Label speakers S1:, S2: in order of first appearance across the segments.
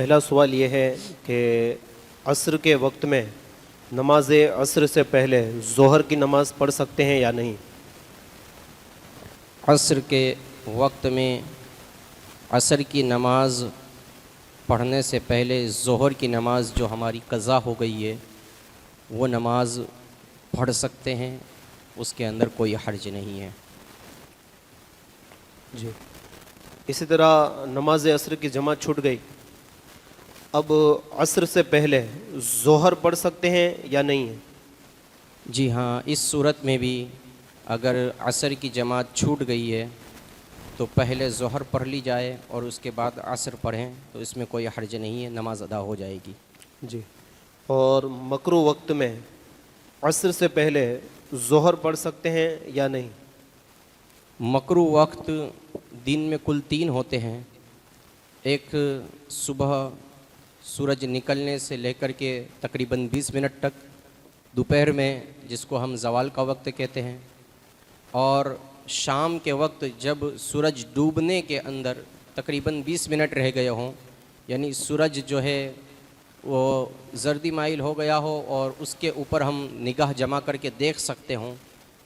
S1: پہلا سوال یہ ہے کہ عصر کے وقت میں نماز عصر سے پہلے ظہر کی نماز پڑھ سکتے ہیں یا نہیں؟
S2: عصر کے وقت میں عصر کی نماز پڑھنے سے پہلے ظہر کی نماز جو ہماری قضا ہو گئی ہے وہ نماز پڑھ سکتے ہیں، اس کے اندر کوئی حرج نہیں ہے۔
S1: جی، اسی طرح نماز عصر کی جماعت چھوٹ گئی، اب عصر سے پہلے ظہر پڑھ سکتے ہیں یا نہیں ہے؟
S2: جی ہاں، اس صورت میں بھی اگر عصر کی جماعت چھوٹ گئی ہے تو پہلے ظہر پڑھ لی جائے اور اس کے بعد عصر پڑھیں تو اس میں کوئی حرج نہیں ہے، نماز ادا ہو جائے گی۔
S1: جی، اور مکروہ وقت میں عصر سے پہلے ظہر پڑھ سکتے ہیں یا نہیں؟
S2: مکروہ وقت دن میں کل 3 ہوتے ہیں، ایک صبح سورج نکلنے سے لے کر کے تقریباً 20 منٹ تک، دوپہر میں جس کو ہم زوال کا وقت کہتے ہیں، اور شام کے وقت جب سورج ڈوبنے کے اندر تقریباً 20 منٹ رہ گئے ہوں، یعنی سورج جو ہے وہ زردی مائل ہو گیا ہو اور اس کے اوپر ہم نگاہ جما کر کے دیکھ سکتے ہوں،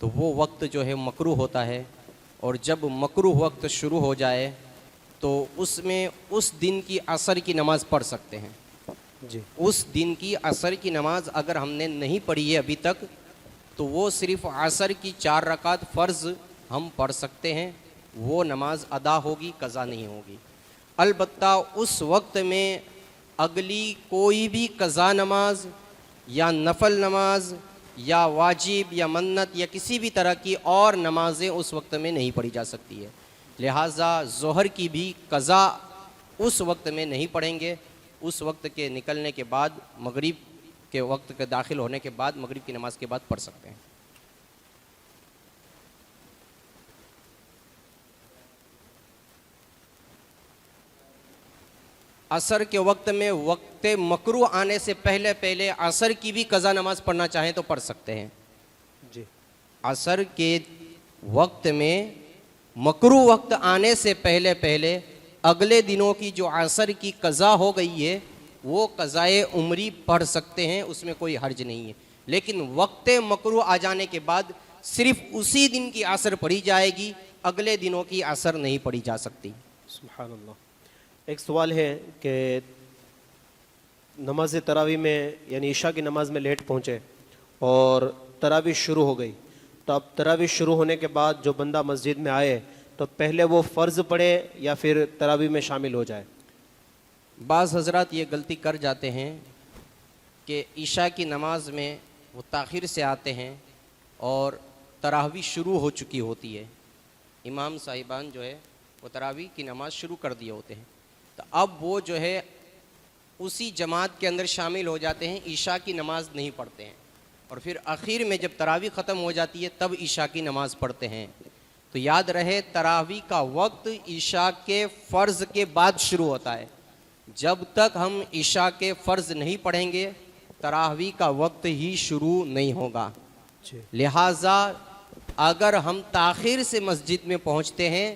S2: تو وہ وقت جو ہے مکروہ ہوتا ہے۔ اور جب مکروہ وقت شروع ہو جائے تو اس میں اس دن کی عصر کی نماز پڑھ سکتے ہیں۔
S1: جی،
S2: اس دن کی عصر کی نماز اگر ہم نے نہیں پڑھی ہے ابھی تک تو وہ صرف عصر کی 4 رکعت فرض ہم پڑھ سکتے ہیں، وہ نماز ادا ہوگی، قضا نہیں ہوگی۔ البتہ اس وقت میں اگلی کوئی بھی قضا نماز یا نفل نماز یا واجب یا منت یا کسی بھی طرح کی اور نمازیں اس وقت میں نہیں پڑھی جا سکتی ہے، لہٰذا ظہر کی بھی قضا اس وقت میں نہیں پڑھیں گے، اس وقت کے نکلنے کے بعد، مغرب کے وقت کے داخل ہونے کے بعد، مغرب کی نماز کے بعد پڑھ سکتے ہیں۔ عصر کے وقت میں وقت مکروہ آنے سے پہلے عصر کی بھی قضا نماز پڑھنا چاہیں تو پڑھ سکتے ہیں۔
S1: جی،
S2: عصر کے وقت میں مکروہ وقت آنے سے پہلے اگلے دنوں کی جو عصر کی قضا ہو گئی ہے وہ قضائے عمری پڑھ سکتے ہیں، اس میں کوئی حرج نہیں ہے، لیکن وقت مکروہ آ جانے کے بعد صرف اسی دن کی عصر پڑھی جائے گی، اگلے دنوں کی عصر نہیں پڑھی جا سکتی۔
S1: سبحان اللہ۔ ایک سوال ہے کہ نماز تراویح میں یعنی عشاء کی نماز میں لیٹ پہنچے اور تراویح شروع ہو گئی، تو اب تراویح شروع ہونے کے بعد جو بندہ مسجد میں آئے تو پہلے وہ فرض پڑھے یا پھر تراویح میں شامل ہو جائے؟
S2: بعض حضرات یہ غلطی کر جاتے ہیں کہ عشاء کی نماز میں وہ تاخیر سے آتے ہیں اور تراویح شروع ہو چکی ہوتی ہے، امام صاحبان جو ہے وہ تراویح کی نماز شروع کر دیے ہوتے ہیں، تو اب وہ جو ہے اسی جماعت کے اندر شامل ہو جاتے ہیں، عشاء کی نماز نہیں پڑھتے ہیں، اور پھر آخر میں جب تراویح ختم ہو جاتی ہے تب عشاء کی نماز پڑھتے ہیں۔ تو یاد رہے تراویح کا وقت عشاء کے فرض کے بعد شروع ہوتا ہے، جب تک ہم عشاء کے فرض نہیں پڑھیں گے تراویح کا وقت ہی شروع نہیں ہوگا۔ لہٰذا اگر ہم تاخیر سے مسجد میں پہنچتے ہیں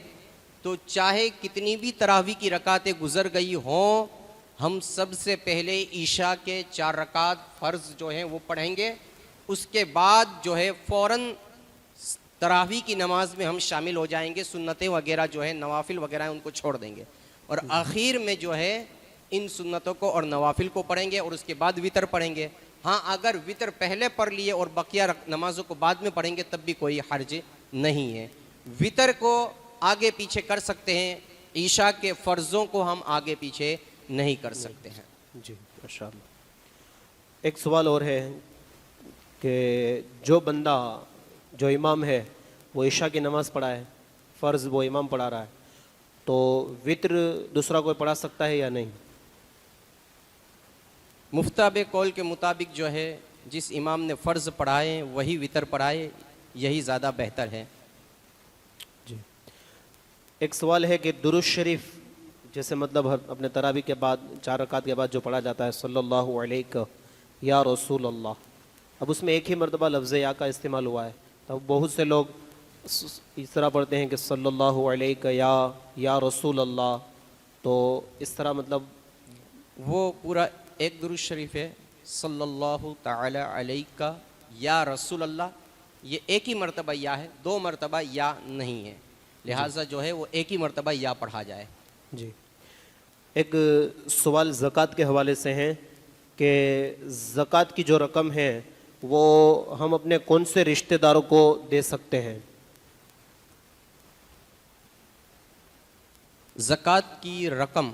S2: تو چاہے کتنی بھی تراویح کی رکعتیں گزر گئی ہوں، ہم سب سے پہلے عشاء کے 4 رکعت فرض جو ہیں وہ پڑھیں گے، اس کے بعد جو ہے فوراً تراویح کی نماز میں ہم شامل ہو جائیں گے، سنتیں وغیرہ جو ہیں نوافل وغیرہ ہیں ان کو چھوڑ دیں گے، اور آخر میں جو ہے ان سنتوں کو اور نوافل کو پڑھیں گے اور اس کے بعد وطر پڑھیں گے۔ ہاں، اگر وطر پہلے پڑھ لیے اور بقیہ نمازوں کو بعد میں پڑھیں گے تب بھی کوئی حرج نہیں ہے۔ وطر کو آگے پیچھے کر سکتے ہیں، عشاء کے فرضوں کو ہم آگے پیچھے نہیں کر سکتے ہیں۔
S1: جی، ماشاء اللہ۔ ایک سوال اور ہے کہ جو بندہ جو امام ہے وہ عشاء کی نماز پڑھا ہے، فرض وہ امام پڑھا رہا ہے، تو وطر دوسرا کوئی پڑھا سکتا ہے یا نہیں؟
S2: مفتاب قول کے مطابق جو ہے جس امام نے فرض پڑھائے وہی وطر پڑھائے، یہی زیادہ بہتر ہے۔
S1: جی، ایک سوال ہے کہ درود شریف جیسے مطلب اپنے تراویح کے بعد 4 رکعت کے بعد جو پڑھا جاتا ہے صلی اللہ علیہ یا رسول اللہ، اب اس میں ایک ہی مرتبہ لفظ یا کا استعمال ہوا ہے، تو بہت سے لوگ اس طرح پڑھتے ہیں کہ صلی اللہ علیہ یا رسول اللہ، تو اس طرح مطلب
S2: وہ پورا ایک درود شریف ہے، صلی اللہ تعالی علیہ کا یا رسول اللہ، یہ ایک ہی مرتبہ یا ہے، دو مرتبہ یا نہیں ہے، لہٰذا جو ہے وہ ایک ہی مرتبہ یا پڑھا جائے۔
S1: جی، ایک سوال زکوٰۃ کے حوالے سے ہیں کہ زکوٰۃ کی جو رقم ہے وہ ہم اپنے کون سے رشتہ داروں کو دے سکتے ہیں؟
S2: زکوٰۃ کی رقم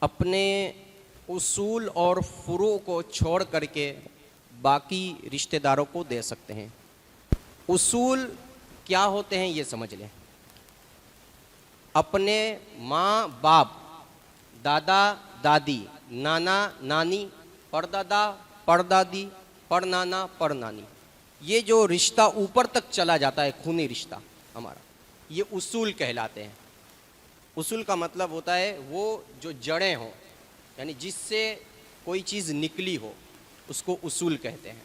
S2: اپنے اصول اور فروع کو چھوڑ کر کے باقی رشتہ داروں کو دے سکتے ہیں۔ اصول کیا ہوتے ہیں یہ سمجھ لیں۔ اپنے ماں باپ، دادا دادی، نانا نانی، پردادا پردادی، پڑنانا پڑنانی، یہ جو رشتہ اوپر تک چلا جاتا ہے، خونی رشتہ ہمارا، یہ اصول کہلاتے ہیں۔ اصول کا مطلب ہوتا ہے وہ جو جڑیں ہوں، یعنی جس سے کوئی چیز نکلی ہو، اس کو اصول کہتے ہیں۔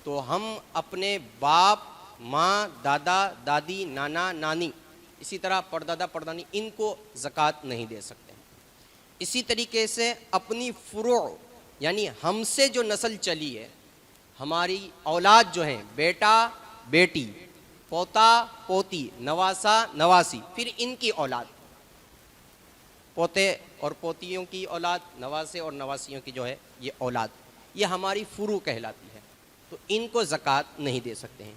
S2: تو ہم اپنے باپ، ماں، دادا دادی، نانا نانی، اسی طرح پردادا پردانی، ان کو زکوٰۃ نہیں دے سکتے۔ اسی طریقے سے اپنی فروع، یعنی ہم سے جو نسل چلی ہے، ہماری اولاد جو ہیں، بیٹا بیٹی، پوتا پوتی، نواسا نواسی، پھر ان کی اولاد، پوتے اور پوتیوں کی اولاد، نواسے اور نواسیوں کی جو ہے یہ اولاد، یہ ہماری فروع کہلاتی ہے، تو ان کو زکوٰۃ نہیں دے سکتے ہیں۔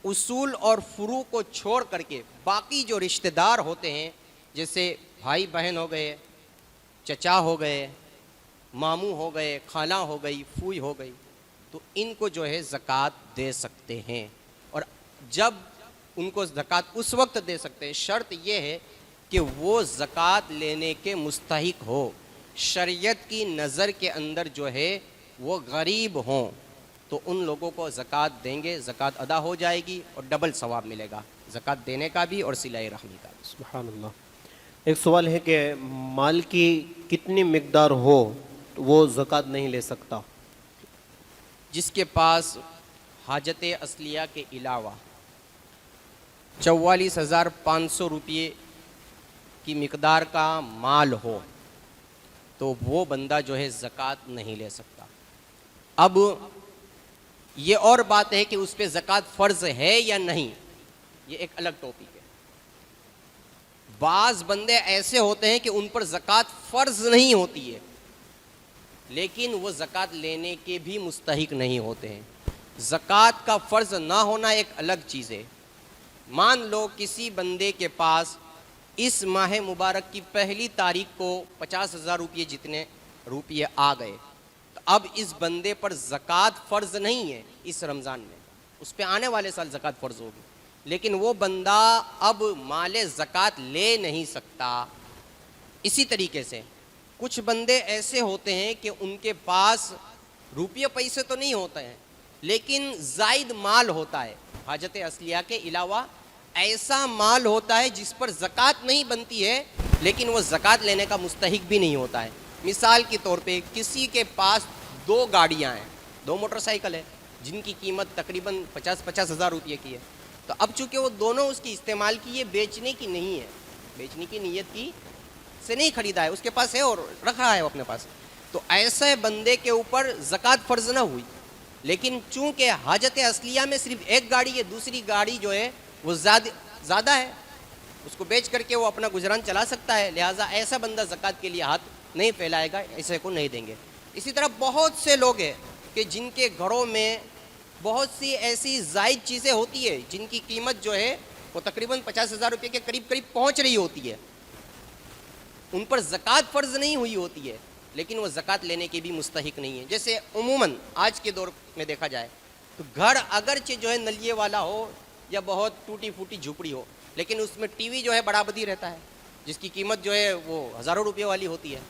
S2: اصول اور فروع کو چھوڑ کر کے باقی جو رشتہ دار ہوتے ہیں، جیسے بھائی بہن ہو گئے، چچا ہو گئے، ماموں ہو گئے، خالہ ہو گئی، پھوئی ہو گئی، تو ان کو جو ہے زکوٰۃ دے سکتے ہیں۔ اور جب ان کو زکوٰۃ اس وقت دے سکتے ہیں، شرط یہ ہے کہ وہ زکوٰۃ لینے کے مستحق ہو، شریعت کی نظر کے اندر جو ہے وہ غریب ہوں، تو ان لوگوں کو زکوٰۃ دیں گے، زکوٰۃ ادا ہو جائے گی اور ڈبل ثواب ملے گا، زکوٰۃ دینے کا بھی اور صلہ رحمی کا بھی۔
S1: سبحان اللہ۔ ایک سوال ہے کہ مال کی کتنی مقدار ہو تو وہ زکوٰۃ نہیں لے سکتا؟
S2: جس کے پاس حاجت اصلیہ کے علاوہ 44,500 روپے کی مقدار کا مال ہو تو وہ بندہ جو ہے زکوٰۃ نہیں لے سکتا۔ اب یہ اور بات ہے کہ اس پہ زکوٰۃ فرض ہے یا نہیں، یہ ایک الگ ٹاپک ہے۔ بعض بندے ایسے ہوتے ہیں کہ ان پر زکوٰۃ فرض نہیں ہوتی ہے، لیکن وہ زکوٰۃ لینے کے بھی مستحق نہیں ہوتے ہیں۔ زکوٰۃ کا فرض نہ ہونا ایک الگ چیز ہے۔ مان لو کسی بندے کے پاس اس ماہ مبارک کی پہلی تاریخ کو 50,000 روپے جتنے روپے آ گئے، تو اب اس بندے پر زکوٰۃ فرض نہیں ہے اس رمضان میں، اس پہ آنے والے سال زکوٰۃ فرض ہوگی، لیکن وہ بندہ اب مال زکوٰۃ لے نہیں سکتا۔ اسی طریقے سے کچھ بندے ایسے ہوتے ہیں کہ ان کے پاس روپیے پیسے تو نہیں ہوتے ہیں، لیکن زائد مال ہوتا ہے، حاجت اصلیہ کے علاوہ ایسا مال ہوتا ہے جس پر زکوٰۃ نہیں بنتی ہے، لیکن وہ زکوٰۃ لینے کا مستحق بھی نہیں ہوتا ہے۔ مثال کے طور پہ کسی کے پاس 2 گاڑیاں ہیں، 2 موٹر سائیکل ہے، جن کی قیمت تقریباً 50,000 روپے کی ہے، تو اب چونکہ وہ دونوں اس کی استعمال کی، یہ بیچنے کی نہیں ہے، بیچنے کی نیت کی سے نہیں خریدا ہے، اس کے پاس ہے اور رکھ رہا ہے وہ اپنے پاس، تو ایسے بندے کے اوپر زکوٰۃ فرض نہ ہوئی، لیکن چونکہ حاجت اصلیہ میں صرف ایک گاڑی ہے، دوسری گاڑی جو ہے وہ زیادہ ہے، اس کو بیچ کر کے وہ اپنا گزران چلا سکتا ہے، لہٰذا ایسا بندہ زکوٰۃ کے لیے ہاتھ نہیں پھیلائے گا، ایسے کو نہیں دیں گے۔ اسی طرح بہت سے لوگ ہیں کہ جن کے گھروں میں بہت سی ایسی زائد چیزیں ہوتی ہے جن کی قیمت جو ہے وہ تقریباً 50,000 روپے کے قریب پہنچ رہی ہوتی ہے، ان پر زکوٰۃ فرض نہیں ہوئی ہوتی ہے، لیکن وہ زکوٰۃ لینے کے بھی مستحق نہیں ہے۔ جیسے عموماً آج کے دور میں دیکھا جائے تو گھر اگرچہ جو ہے نلیے والا ہو یا بہت ٹوٹی پھوٹی جھوپڑی ہو، لیکن اس میں ٹی وی جو ہے برابری رہتا ہے، جس کی قیمت جو ہے وہ ہزاروں روپے والی ہوتی ہے،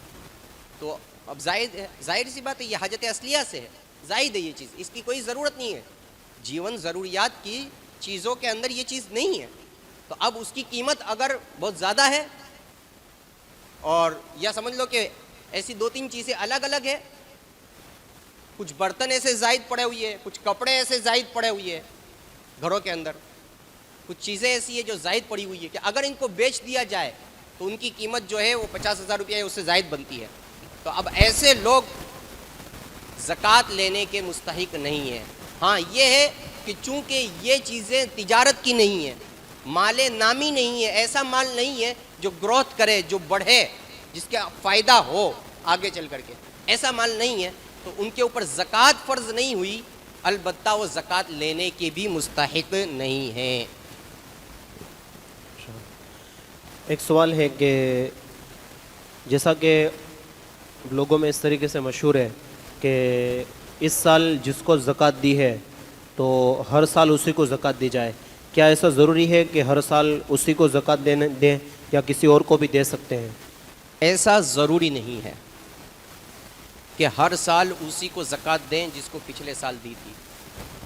S2: تو اب ظاہر سی بات ہے یہ حاجت اصلیہ سے ہے، زائد ہے یہ چیز، اس کی کوئی ضرورت نہیں ہے، جیون ضروریات کی چیزوں کے اندر یہ چیز نہیں ہے، تو اب اس کی قیمت اگر بہت زیادہ ہے، اور یا سمجھ لو کہ ایسی 2-3 چیزیں الگ الگ ہے، کچھ برتن ایسے زائد پڑے ہوئے ہیں، کچھ کپڑے ایسے زائد پڑے ہوئے ہیں گھروں کے اندر، کچھ چیزیں ایسی ہیں جو زائد پڑی ہوئی ہے کہ اگر ان کو بیچ دیا جائے تو ان کی قیمت جو ہے وہ 50,000 روپیہ ہے، اس سے زائد بنتی ہے. تو اب ایسے لوگ زکوٰۃ لینے کے مستحق نہیں ہیں. ہاں یہ ہے کہ چونکہ یہ چیزیں تجارت کی نہیں ہیں، مال نامی نہیں ہے، ایسا مال نہیں ہے جو گروتھ کرے، جو بڑھے، جس کا فائدہ ہو آگے چل کر کے، ایسا مال نہیں ہے، تو ان کے اوپر زکوٰۃ فرض نہیں ہوئی. البتہ وہ زکوٰۃ لینے کے بھی مستحق نہیں ہیں.
S1: ایک سوال ہے کہ جیسا کہ لوگوں میں اس طریقے سے مشہور ہے کہ اس سال جس کو زکوٰۃ دی ہے تو ہر سال اسی کو زکوٰۃ دی جائے. کیا ایسا ضروری ہے کہ ہر سال اسی کو زکوٰۃ دیں یا کسی اور کو بھی دے سکتے ہیں؟
S2: ایسا ضروری نہیں ہے کہ ہر سال اسی کو زکوٰۃ دیں جس کو پچھلے سال دی تھی.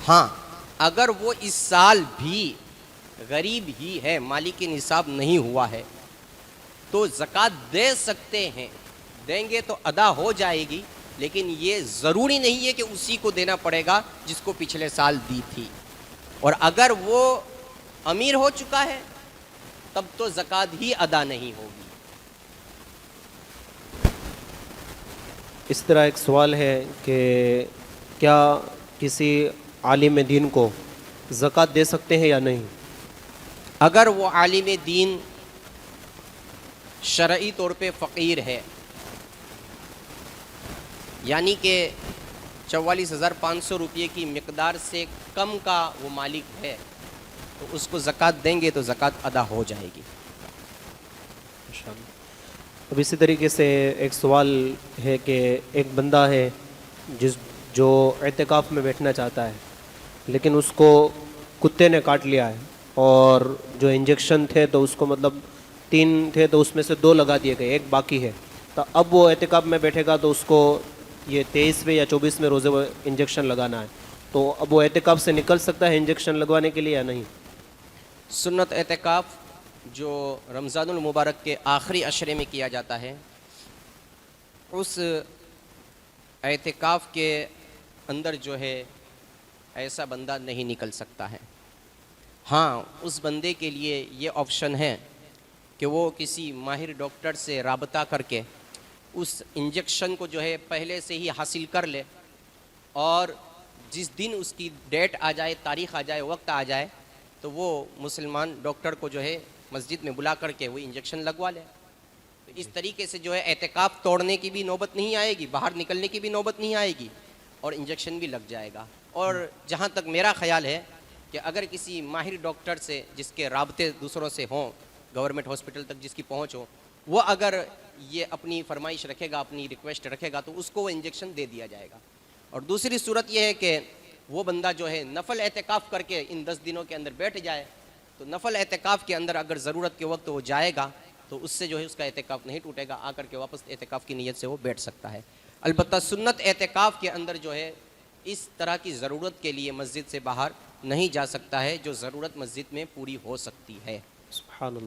S2: ہاں اگر وہ اس سال بھی غریب ہی ہے، مالک نصاب نہیں ہوا ہے، تو زکوٰۃ دے سکتے ہیں، دیں گے تو ادا ہو جائے گی، لیکن یہ ضروری نہیں ہے کہ اسی کو دینا پڑے گا جس کو پچھلے سال دی تھی. اور اگر وہ امیر ہو چکا ہے تب تو زکوٰۃ ہی ادا نہیں ہوگی.
S1: اس طرح ایک سوال ہے کہ کیا کسی عالم دین کو زکوٰۃ دے سکتے ہیں یا نہیں؟
S2: اگر وہ عالم دین شرعی طور پہ فقیر ہے، یعنی کہ 44,500 روپئے کی مقدار سے کم کا وہ مالک ہے، تو اس کو زکوٰۃ دیں گے تو زکوٰۃ ادا ہو جائے گی.
S1: اب اسی طریقے سے ایک سوال ہے کہ ایک بندہ ہے جو اعتکاف میں بیٹھنا چاہتا ہے، لیکن اس کو کتے نے کاٹ لیا ہے، اور جو انجیکشن تھے تو اس کو مطلب 3 تھے تو اس میں سے 2 لگا دیے گئے، 1 باقی ہے. تو اب وہ اعتکاف میں بیٹھے گا تو اس کو یہ 23ویں یا 24ویں روزے وہ انجیکشن لگانا ہے، تو اب وہ اعتکاف سے نکل سکتا ہے انجیکشن لگوانے کے لیے یا نہیں؟
S2: سنت اعتکاف جو رمضان المبارک کے آخری عشرے میں کیا جاتا ہے، اس اعتکاف کے اندر جو ہے ایسا بندہ نہیں نکل سکتا ہے. ہاں اس بندے کے لیے یہ آپشن ہے کہ وہ کسی ماہر ڈاکٹر سے رابطہ کر کے اس انجیکشن کو جو ہے پہلے سے ہی حاصل کر لے، اور جس دن اس کی ڈیٹ آ جائے، تاریخ آ جائے، وقت آ جائے، تو وہ مسلمان ڈاکٹر کو جو ہے مسجد میں بلا کر کے وہ انجیکشن لگوا لے. تو اس طریقے سے جو ہے اعتکاف توڑنے کی بھی نوبت نہیں آئے گی، باہر نکلنے کی بھی نوبت نہیں آئے گی، اور انجیکشن بھی لگ جائے گا. اور جہاں تک میرا خیال ہے کہ اگر کسی ماہر ڈاکٹر سے جس کے رابطے دوسروں سے ہوں، گورنمنٹ ہاسپٹل تک جس کی پہنچ ہو، وہ اگر یہ اپنی فرمائش رکھے گا، اپنی ریکویسٹ رکھے گا، تو اس کو وہ انجیکشن دے دیا جائے گا. اور دوسری صورت یہ ہے کہ وہ بندہ جو ہے نفل اعتکاف کر کے ان 10 دنوں کے اندر بیٹھ جائے، تو نفل اعتکاف کے اندر اگر ضرورت کے وقت وہ جائے گا تو اس سے جو ہے اس کا اعتکاف نہیں ٹوٹے گا، آ کر کے واپس اعتکاف کی نیت سے وہ بیٹھ سکتا ہے. البتہ سنت اعتکاف کے اندر جو ہے اس طرح کی ضرورت کے لیے مسجد سے باہر نہیں جا سکتا ہے، جو ضرورت مسجد میں پوری ہو سکتی ہے.
S1: سبحان اللہ.